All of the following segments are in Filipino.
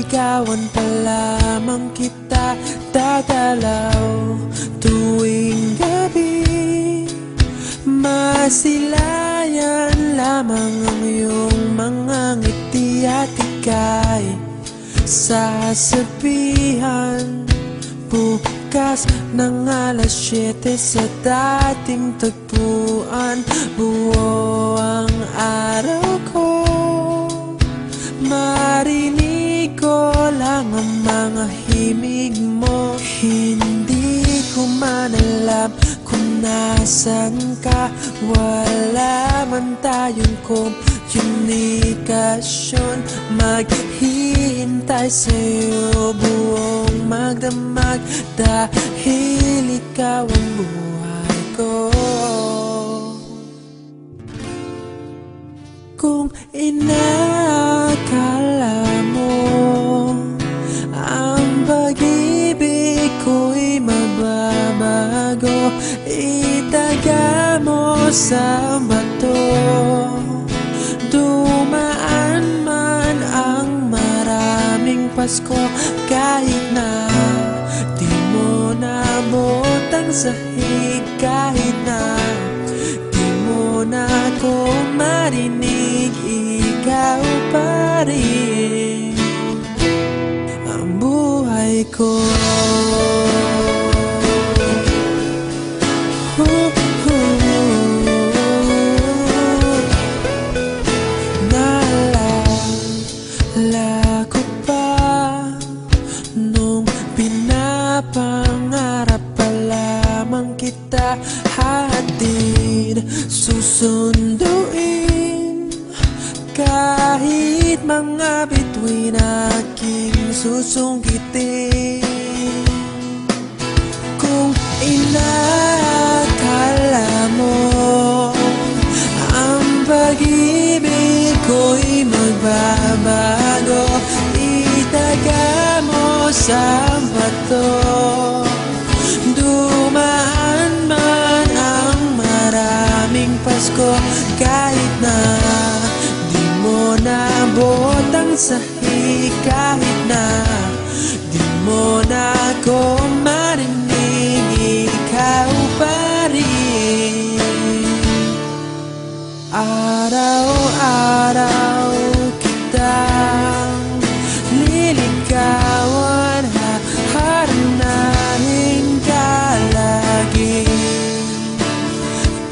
Liligawan pa lamang kita dadalaw tuwing gabi. Masilayan lamang ang iyong mga ngiti at ika'y sasabihan bukas ng alas 7 sa dating tagpuan. Buo ang araw ko, marinig ko lang ang mga himig mo. Hindi ko man alam kung nasan ka, wala man tayong komunikasyon. Maghihintay sa'yo buong magdamag dahil ikaw ang buhay ko. Kung inakala mo ang pag-ibig ko'y mababago, itaga mo sa bato. Dumaan man ang maraming Pasko, kahit na di mo nabot ang sahig, kahit na di mo na ako marinig, ikaw pa rin ang buhay ko. Naalala ko pa nung pinapangarap pa lamang kita, hatid susunduin kahit mga bituin aking susungkitin. Kung inakala mo ang pag-ibig ko'y magbabago, itaga mo sa bato. Dumaan man ang maraming Pasko, kahit na di mo nabot ang sahig, kahit na di mo na ako marinig, ikaw pa rin. Araw-araw kitang liligawan, haharanahin ka lagi.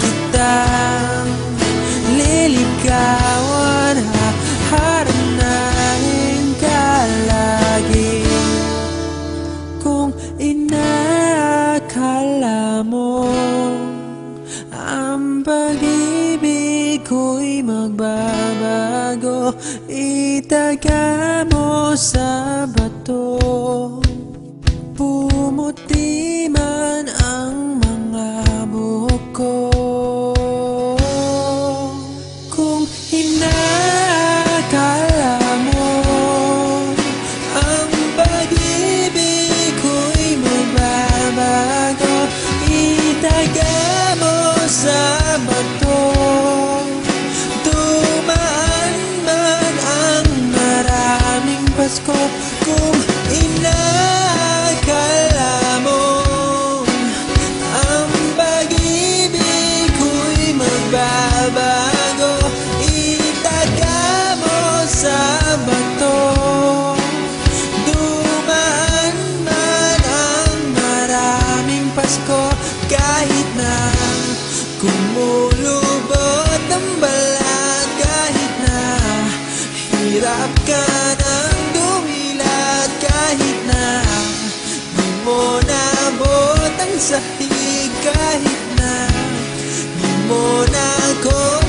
Kitang liligawan, haharanahin ka lagi. Kung inakala mo ang pag-ibig ko'y magbabago, itaga mo sa bato. Pumuti man ang mga buhok ko. Kung inakala mo ang pag-ibig ko'y magbabago, itaga mo sa bato. Dumaan man ang maraming Pasko, kung inakala mo ang pag-ibig ko'y magbabago, itaga mo sa bato. Dumaan man ang maraming Pasko, kahit na kumulubot ang balat, kahit na hirap ka ng dumilat, kahit na di mo nabot ang sahig, kahit na di mo na ako